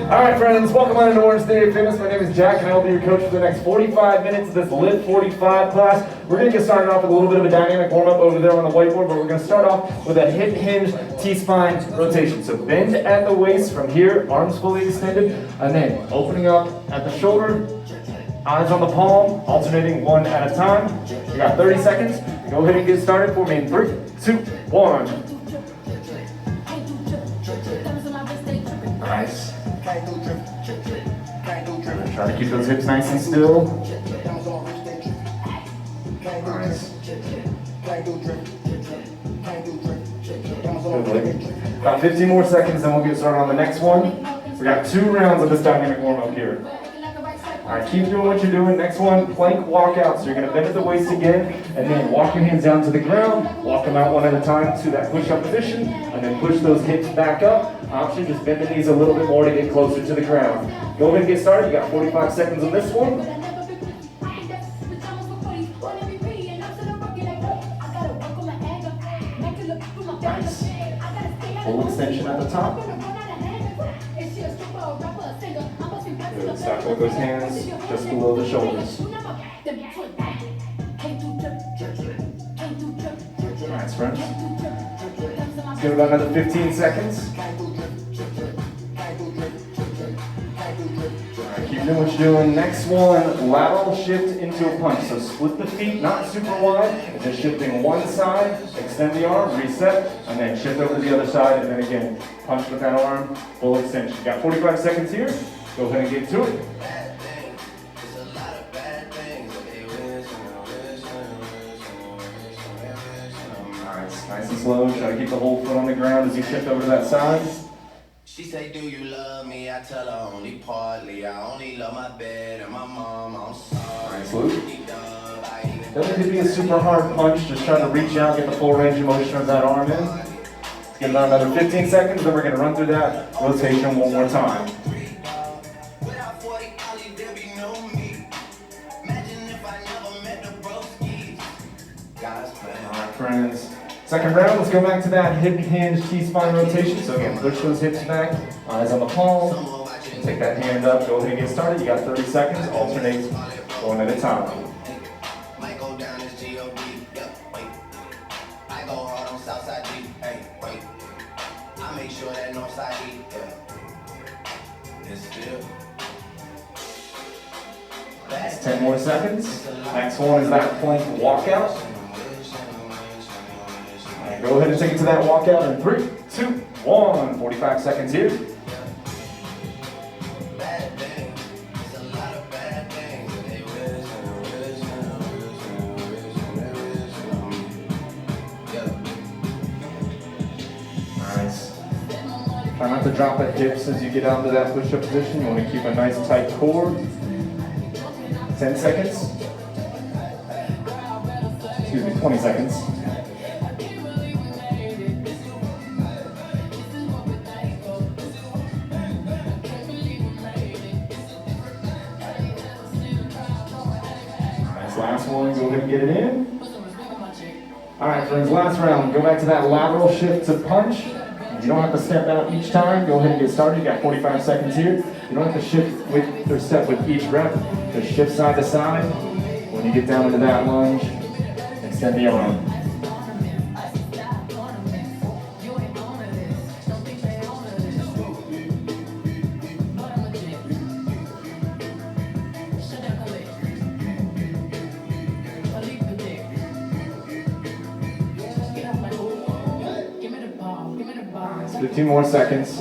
All right, friends, welcome on into Orange Theory of Fitness. My name is Jack, and I'll be your coach for the next 45 minutes of this Lift 45 class. We're going to get started off with a little bit of a dynamic warm-up over there on the whiteboard, but we're going to start off with a hip hinge T-spine rotation. So bend at the waist from here, arms fully extended, and then opening up at the shoulder, eyes on the palm, alternating one at a time. You got 30 seconds. Go ahead and get started for me in 3, 2, 1. Nice. Try to keep those hips nice and still. Nice. Good. About 15 more seconds, then we'll get started on the next one. We got 2 rounds of this dynamic warm-up here. All right, keep doing what you're doing. Next one, plank walkout. So you're going to bend at the waist again, and then walk your hands down to the ground. Walk them out one at a time to that push-up position, and then push those hips back up. Option, just bend the knees a little bit more to get closer to the ground. Go ahead and get started. You got 45 seconds on this one. Nice. Full extension at the top. Good. Start with those hands just below the shoulders. Nice, friends. Let's give it about another 15 seconds. Alright, keep doing what you're doing. Next one, lateral shift into a punch. So split the feet, not super wide, just shifting one side, extend the arm, reset, and then shift over to the other side, and then again, punch with that arm, full extension. You got 45 seconds here. Go ahead and get to it. Nice and slow. Try to keep the whole foot on the ground as you shift over to that side. She say, do you love me? I tell her only partly. I only love my bed and my mom. I'm sorry. Nice, Luke. Doesn't need to be a super hard punch. Just try to reach out, get the full range of motion of that arm in. Let's give it another 15 seconds, then we're going to run through that rotation one more time. Alright, friends. Second round, let's go back to that hip hinge T-spine rotation. So again, push those hips back, eyes on the palm. Take that hand up, go ahead and get started. You got 30 seconds, alternate one at a time. That's 10 more seconds. Next one is that plank walkout. And go ahead and take it to that walkout in 3, 2, 1. 45 seconds here. Nice. Try not to drop the hips as you get out to that push-up position. You want to keep a nice tight core. 10 seconds. Excuse me, 20 seconds. Nice, last one, go ahead and get it in. All right, friends, last round. Go back to that lateral shift to punch. You don't have to step out each time. Go ahead and get started. You got 45 seconds here. You don't have to shift with or step with each rep. Just shift side to side. When you get down into that lunge, extend the arm. Nice. 15 more seconds.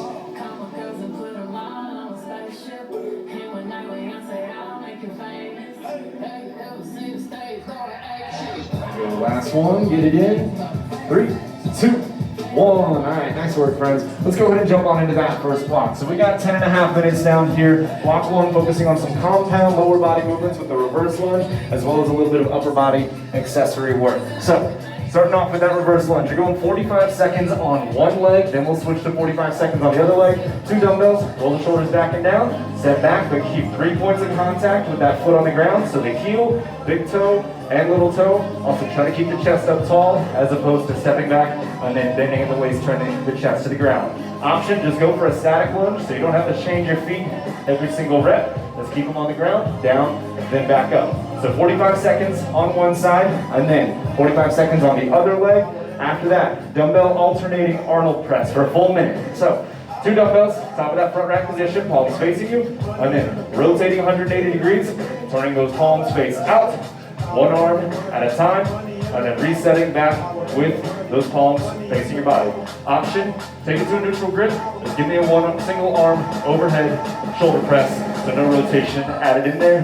Last one, get it in. 3, 2, 1. All right, nice work, friends. Let's go ahead and jump on into that first block. So we got 10.5 minutes down here. Block 1, focusing on some compound lower body movements with the reverse lunge, as well as a little bit of upper body accessory work. So starting off with that reverse lunge. You're going 45 seconds on one leg, then we'll switch to 45 seconds on the other leg. 2 dumbbells, roll the shoulders back and down, step back, but keep 3 points of contact with that foot on the ground. So the heel, big toe, and little toe. Also try to keep the chest up tall as opposed to stepping back and then bending at the waist, turning the chest to the ground. Option, just go for a static lunge so you don't have to change your feet every single rep. Let's keep them on the ground, down, then back up. So 45 seconds on one side, and then 45 seconds on the other leg. After that, dumbbell alternating Arnold press for a full minute. So 2 dumbbells, top of that front rack position, palms facing you, and then rotating 180 degrees, turning those palms face out, one arm at a time, and then resetting back with those palms facing your body. Option, take it to a neutral grip, just give me a single arm overhead shoulder press, so no rotation added in there.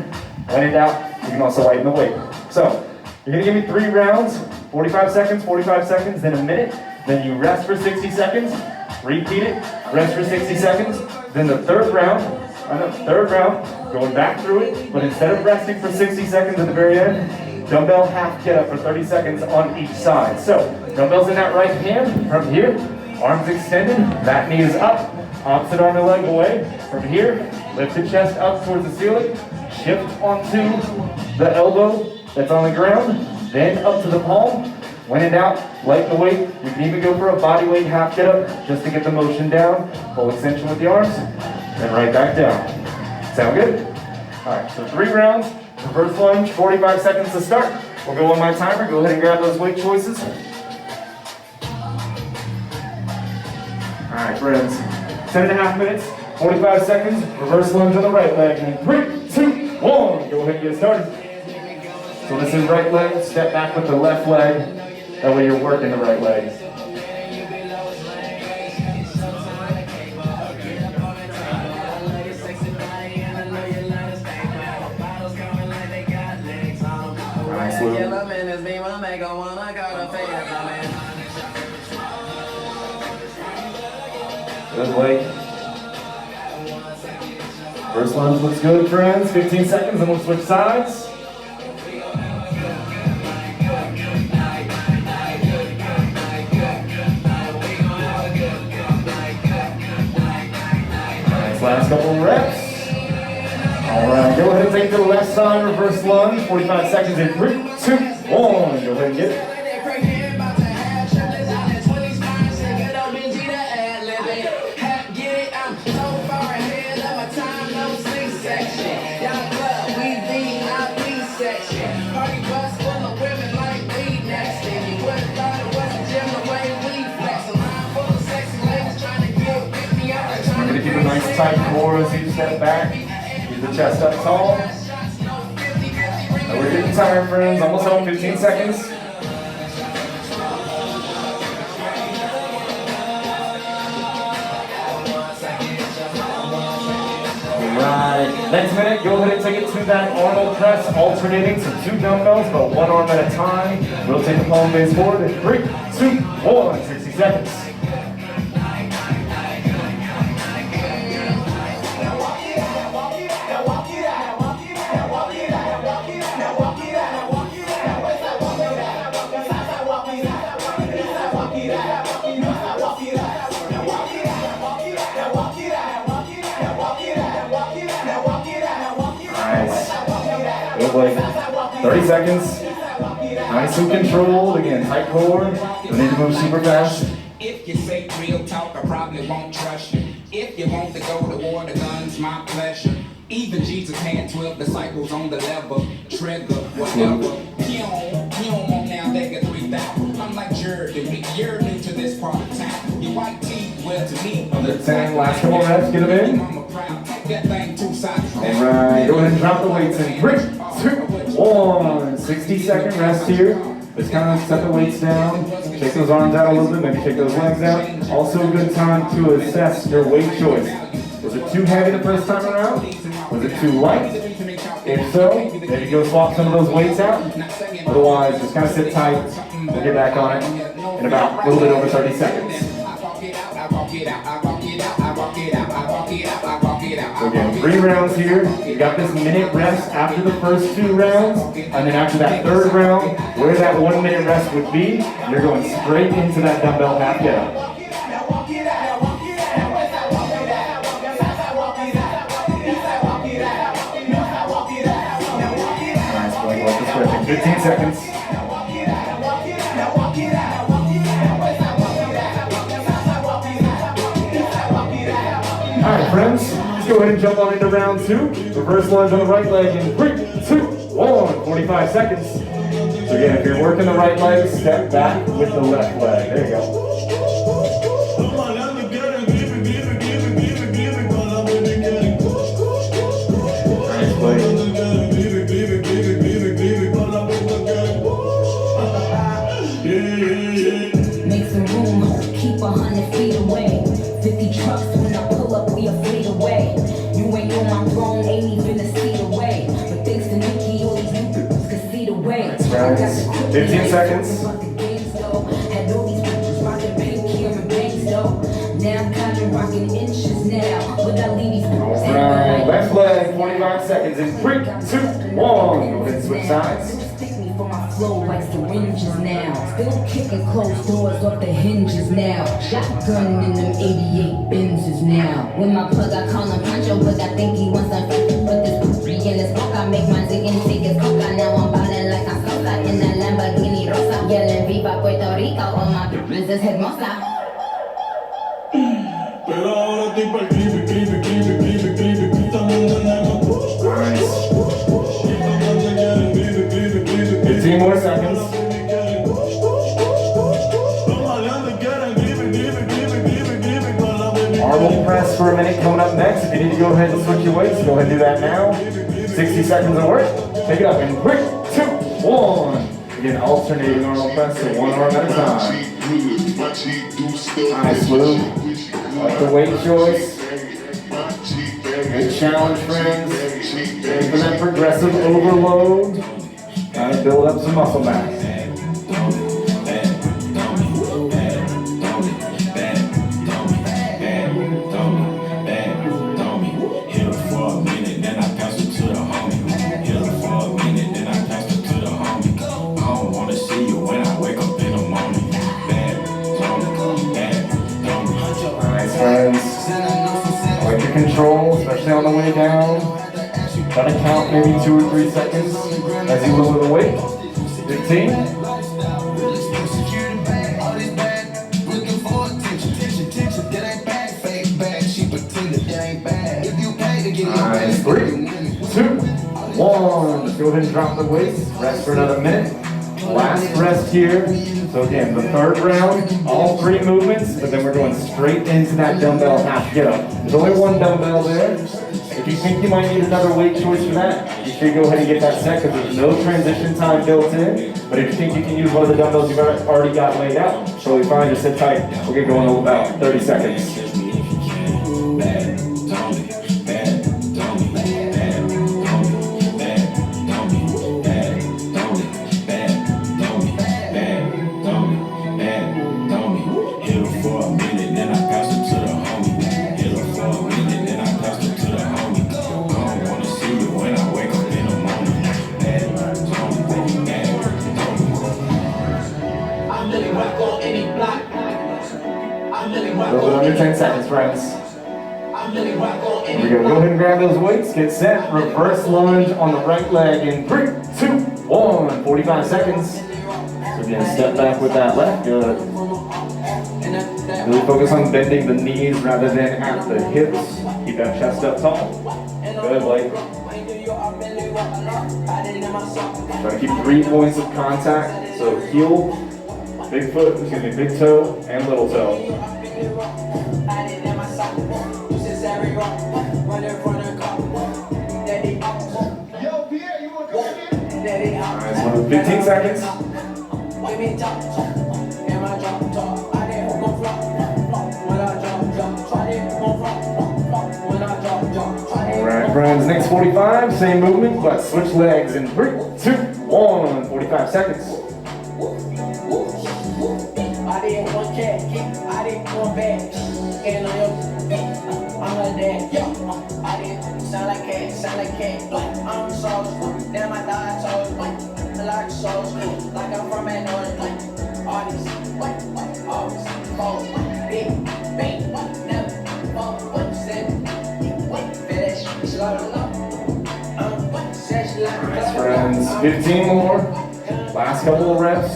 When in doubt, you can also lighten the weight. So, you're gonna give me 3 rounds, 45 seconds, then a minute, then you rest for 60 seconds, repeat it, rest for 60 seconds, then the third round, going back through it, but instead of resting for 60 seconds at the very end, dumbbell half get up for 30 seconds on each side. So, dumbbells in that right hand, from here, arms extended, that knee is up, opposite arm and leg away. From here, lift the chest up towards the ceiling, shift onto the elbow that's on the ground, then up to the palm. When in doubt, lighten the weight. You can even go for a body weight half get up just to get the motion down. Full extension with the arms, then right back down. Sound good? All right, so 3 rounds, reverse lunge, 45 seconds to start. We'll go on my timer. Go ahead and grab those weight choices. All right, friends, 10.5 minutes, 45 seconds, reverse lunge on the right leg. And 3, 2, 1, go ahead and get started. So this is right leg, step back with the left leg. That way you're working the right leg. Nice, Lou. Good leg. First lunge looks good, friends. 15 seconds, and we'll switch sides. Last couple of reps. All right, go ahead and take the left side, reverse lunge, 45 seconds in 3, 2, 1. Go ahead and get it. Keep a nice tight core as you step back. Keep the chest up tall. Now we're getting tired, friends. Almost home, 15 seconds. Alright, next minute, go ahead and take it to that Arnold press, alternating, so 2 dumbbells, but 1 arm at a time. Rotate the palm base forward in 3, 2, 1, 60 seconds. Like 30 seconds, nice and controlled, again, tight core, don't need to move super fast. If you say real talk, I probably won't trust you. If you want to go to war, the gun's my pleasure. Even Jesus had 12 disciples on the level, trigger, whatever. You don't want now, they got 3,000. I'm like Jordan, you're new to this part of town. Your white teeth, well to me. Under 10, last couple reps, get them in. Alright, go ahead and drop the weights in 3, 2, 1. 60-second rest here. Just kind of set the weights down. Take those arms out a little bit, maybe take those legs out. Also a good time to assess your weight choice. Was it too heavy the first time around? Was it too light? If so, maybe go swap some of those weights out. Otherwise, just kind of sit tight. We'll get back on it in about a little bit over 30 seconds. So again, 3 rounds here. You got this minute rest after the first 2 rounds, and then after that 3rd round, where that 1 minute rest would be, you're going straight into that dumbbell half get up. Nice, like the stretching. 15 seconds. friends. Let's go ahead and jump on into round 2. Reverse lunge on the right leg in 3, 2, 1. 45 seconds. So again, if you're working the right leg, step back with the left leg. There you go. Nice play. Make some room, keep 100 feet away. 50 trucks when I pull up, we a fleet away. You ain't on my throne, ain't even a seat away. But thanks to Nikki, all these niggas can see the way. Right. 15 seconds. Had all these bitches rocking pink here and bangs though. Now I'm kinda rocking inches now. But I leave these Alright, left leg, 45 seconds in 3, 2, 1. Go ahead and switch sides. For my flow like syringes now. Still kicking closed doors off the hinges now. Shotgun in them 88 Benzes now. With my plug, I call him Pancho, but I think he wants some put this poopy in his book. I make my zig and take his coca. Now I'm ballin' like I'm Sosa in that Lamborghini Rosa. Yelling Viva Puerto Rico, all my bitches is hermosa. Pero ahora estoy pa'l clipe, clipe, clipe, clipe, clipe, quítame un nano. 15 more seconds. Arm press for a minute coming up next. If you need to go ahead and switch your weights, go ahead and do that now. 60 seconds of work. Take it up in 3, 2, 1. Again, alternating arm press, so one arm at a time. Nice, Lou. Like the weight choice. Good challenge, friends. Ready for that progressive overload. Trying to build up some muscle mass. Nice, friends. I like your control, especially on the way down. Try to count maybe 2 or 3 seconds as you lower the weight. 15. Nice. 3, 2, 1. Let's go ahead and drop the weights. Rest for another minute. Last rest here. So again, the third round, all 3 movements, but then we're going straight into that dumbbell half get up. There's only 1 dumbbell there. If you think you might need another weight choice for that, you should go ahead and get that set because there's no transition time built in. But if you think you can use one of the dumbbells you've already got laid out, totally fine, just sit tight. We'll get going in about 30 seconds. A little bit under 10 seconds, friends. Here we go. Go ahead and grab those weights. Get set. Reverse lunge on the right leg in 3, 2, 1. 45 seconds. So again, step back with that left. Good. Really focus on bending the knees rather than at the hips. Keep that chest up tall. Good, Blake. Try to keep 3 points of contact. So heel, big foot, excuse me, big toe, and little toe. Alright, so 15 seconds. Alright, friends, next 45, same movement, but switch legs in 3, 2, 1, 45 seconds. I did one cat, I did one bag, and I'm a dad, yo. I did sound like cat, I'm sauce, damn my dad toes, like sauce, like I'm from that north, all these, always, falls, big, bang, never, fall, what you said, finish, slaughter, Nice, friends, 15 more, last couple of reps.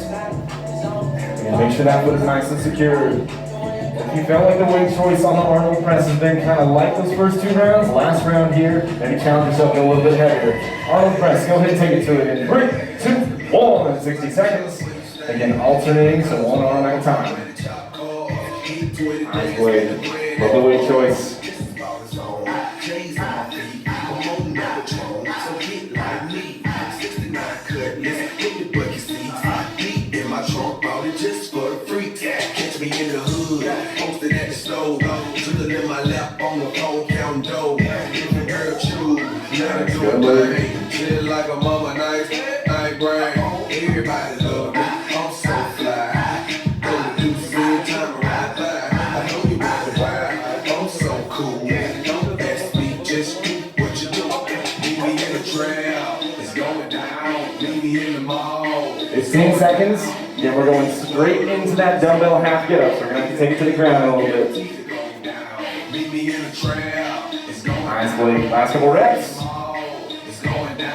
And make sure that foot is nice and secured. If you felt like the weight choice on the Arnold press has been kind of light those first 2 rounds, last round here, maybe challenge yourself to a little bit heavier. Arnold press, go ahead and take it to it in 3, 2, 1, 60 seconds. Again, alternating, so one arm at a time. Nice weight. Love the weight choice. Just for the free catch me in the hood, posted at the stove, drilling in my lap on the phone, counting dough. Different girl true, now I do a thing, shit like a mama nice, I ain't brain. Everybody love me, I'm so fly. Go to do the time right by. I know you want to ride, I'm so cool. Don't ask me, just do what you do. Meet me in the trail, it's going down. Meet me in the mall. 15 seconds. Again, we're going straight into that dumbbell half get up. So we're gonna have to take it to the ground in a little bit. Nice weight. Last couple reps.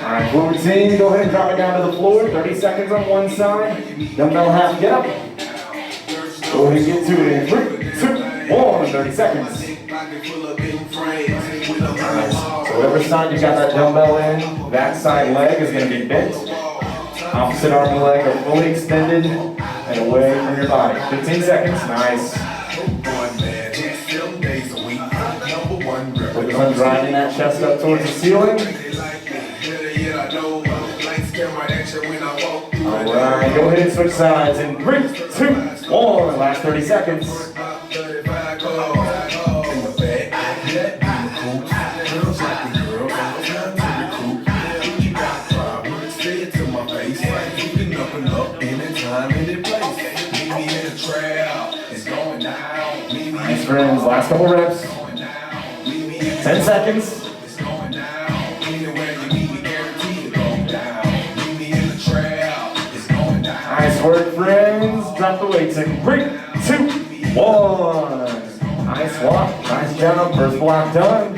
Alright, full routine. Go ahead and drop it down to the floor. 30 seconds on one side. Dumbbell half get up. Go ahead and get to it in 3, 2, 1. 30 seconds. Nice. So whatever side you got that dumbbell in, that side leg is gonna be bent. Opposite arm and leg are fully extended and away from your body. 15 seconds, nice. Focus on driving that chest up towards the ceiling. Alright, go ahead and switch sides in 3, 2, 1. Last 30 seconds. Nice friends, last couple reps. 10 seconds. Nice work, friends. Drop the weights in 3, 2, 1. Nice walk, nice jump, first block done.